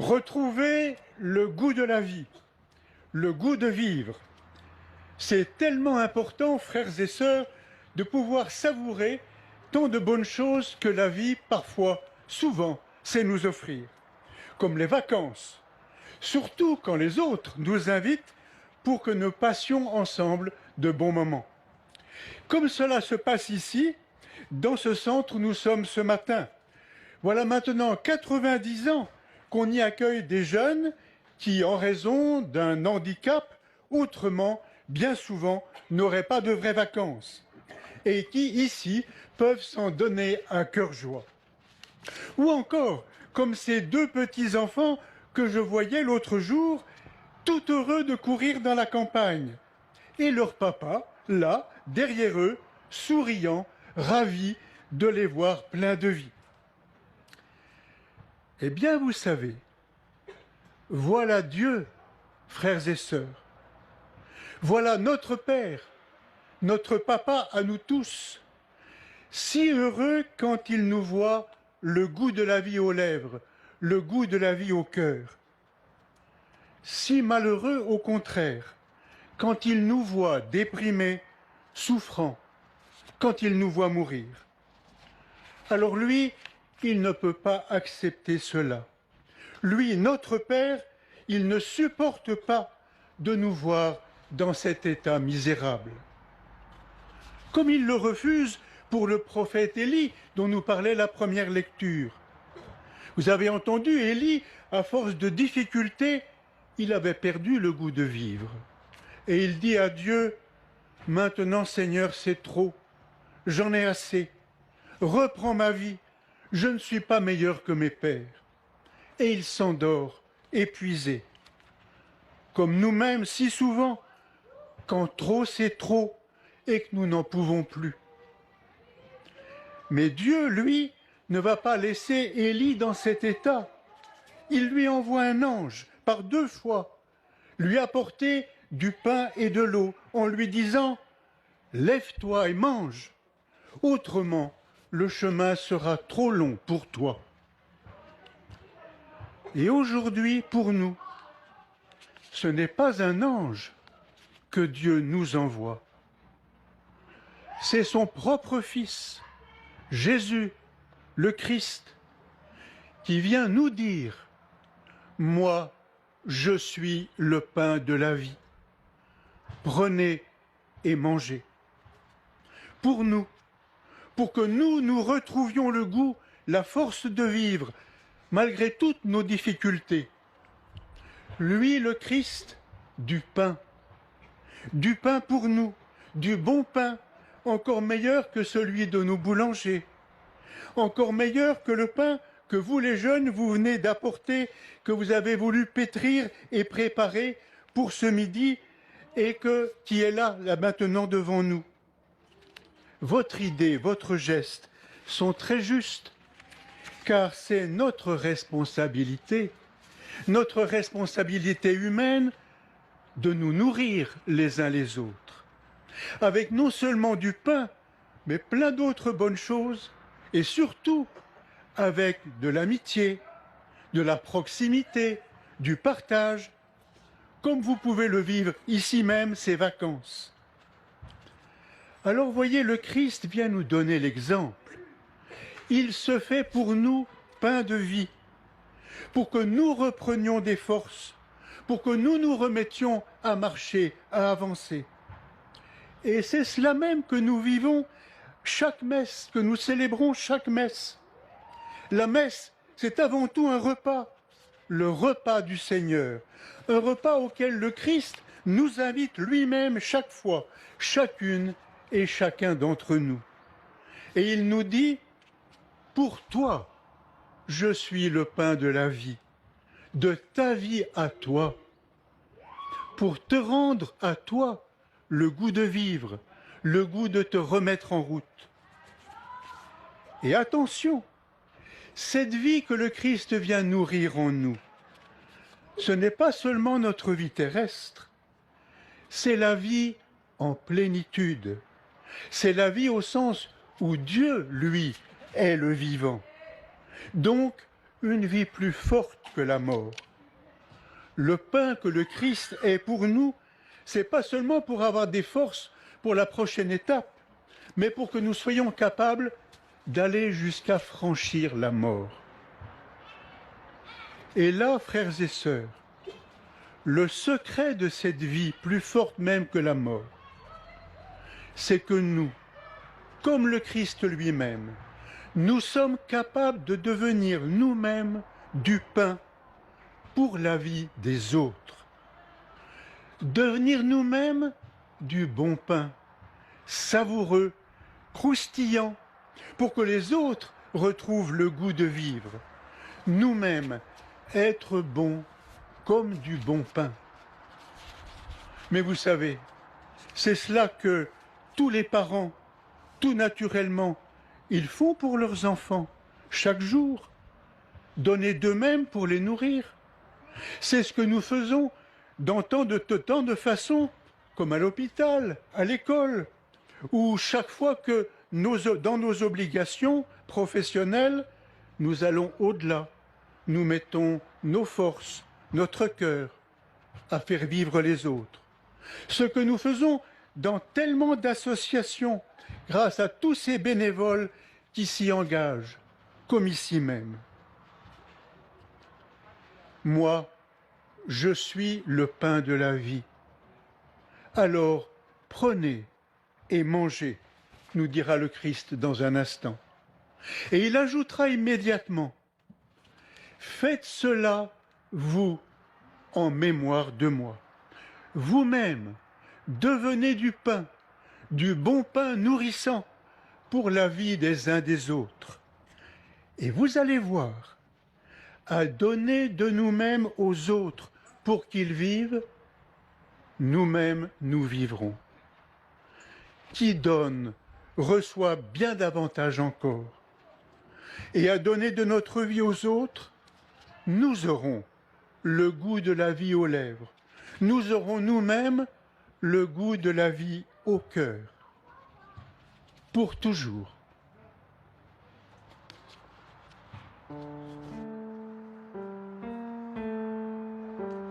Retrouver le goût de la vie, le goût de vivre. C'est tellement important, frères et sœurs, de pouvoir savourer tant de bonnes choses que la vie, parfois, souvent, sait nous offrir. Comme les vacances, surtout quand les autres nous invitent pour que nous passions ensemble de bons moments. Comme cela se passe ici, dans ce centre où nous sommes ce matin. Voilà maintenant 90 ans qu'on y accueille des jeunes qui, en raison d'un handicap, autrement, bien souvent, n'auraient pas de vraies vacances et qui, ici, peuvent s'en donner un cœur joie. Ou encore, comme ces deux petits-enfants que je voyais l'autre jour, tout heureux de courir dans la campagne, et leur papa, là, derrière eux, souriant, ravi de les voir pleins de vie. Eh bien, vous savez, voilà Dieu, frères et sœurs. Voilà notre Père, notre Papa à nous tous, si heureux quand il nous voit le goût de la vie aux lèvres, le goût de la vie au cœur. Si malheureux au contraire, quand il nous voit déprimés, souffrants, quand il nous voit mourir. Alors lui, il ne peut pas accepter cela. Lui, notre Père, il ne supporte pas de nous voir dans cet état misérable. Comme il le refuse pour le prophète Élie, dont nous parlait la première lecture. Vous avez entendu, Élie, à force de difficultés, il avait perdu le goût de vivre. Et il dit à Dieu, « Maintenant, Seigneur, c'est trop, j'en ai assez, reprends ma vie, je ne suis pas meilleur que mes pères. » Et il s'endort, épuisé. Comme nous-mêmes, si souvent, quand trop c'est trop et que nous n'en pouvons plus. Mais Dieu, lui, ne va pas laisser Élie dans cet état. Il lui envoie un ange, par 2 fois, lui apporter du pain et de l'eau, en lui disant « Lève-toi et mange, autrement le chemin sera trop long pour toi. » Et aujourd'hui, pour nous, ce n'est pas un ange que Dieu nous envoie. C'est son propre Fils, Jésus, le Christ, qui vient nous dire « Moi, je suis le pain de la vie. Prenez et mangez. » Pour nous, pour que nous retrouvions le goût, la force de vivre, malgré toutes nos difficultés. Lui, le Christ, du pain pour nous, du bon pain, encore meilleur que celui de nos boulangers, encore meilleur que le pain que vous les jeunes, vous venez d'apporter, que vous avez voulu pétrir et préparer pour ce midi et qui est là maintenant devant nous. Votre idée, votre geste sont très justes, car c'est notre responsabilité humaine, de nous nourrir les uns les autres, avec non seulement du pain, mais plein d'autres bonnes choses, et surtout avec de l'amitié, de la proximité, du partage, comme vous pouvez le vivre ici même ces vacances. Alors voyez, le Christ vient nous donner l'exemple. Il se fait pour nous pain de vie, pour que nous reprenions des forces, pour que nous nous remettions à marcher, à avancer. Et c'est cela même que nous vivons chaque messe, que nous célébrons chaque messe. La messe, c'est avant tout un repas, le repas du Seigneur, un repas auquel le Christ nous invite lui-même chaque fois, chacune et chacun d'entre nous. Et il nous dit, « Pour toi, je suis le pain de la vie, de ta vie à toi, pour te rendre à toi le goût de vivre, le goût de te remettre en route. » Et attention, cette vie que le Christ vient nourrir en nous, ce n'est pas seulement notre vie terrestre, c'est la vie en plénitude. C'est la vie au sens où Dieu, lui, est le vivant. Donc, une vie plus forte, que la mort. Le pain que le Christ est pour nous, c'est pas seulement pour avoir des forces pour la prochaine étape, mais pour que nous soyons capables d'aller jusqu'à franchir la mort. Et là, frères et sœurs, le secret de cette vie, plus forte même que la mort, c'est que nous, comme le Christ lui-même, nous sommes capables de devenir nous-mêmes du pain pour la vie des autres. Devenir nous-mêmes du bon pain, savoureux, croustillant, pour que les autres retrouvent le goût de vivre. Nous-mêmes, être bons comme du bon pain. Mais vous savez, c'est cela que tous les parents, tout naturellement, ils font pour leurs enfants, chaque jour. Donner d'eux-mêmes pour les nourrir. C'est ce que nous faisons dans tant de façons, comme à l'hôpital, à l'école, où chaque fois que dans nos obligations professionnelles, nous allons au-delà, nous mettons nos forces, notre cœur à faire vivre les autres. Ce que nous faisons dans tellement d'associations, grâce à tous ces bénévoles qui s'y engagent, comme ici même. Moi, je suis le pain de la vie. Alors, prenez et mangez, nous dira le Christ dans un instant. Et il ajoutera immédiatement, faites cela, vous, en mémoire de moi. Vous-même, devenez du pain, du bon pain nourrissant pour la vie des uns des autres. Et vous allez voir, à donner de nous-mêmes aux autres pour qu'ils vivent, nous-mêmes nous vivrons. Qui donne reçoit bien davantage encore. Et à donner de notre vie aux autres, nous aurons le goût de la vie aux lèvres. Nous aurons nous-mêmes le goût de la vie au cœur. Pour toujours.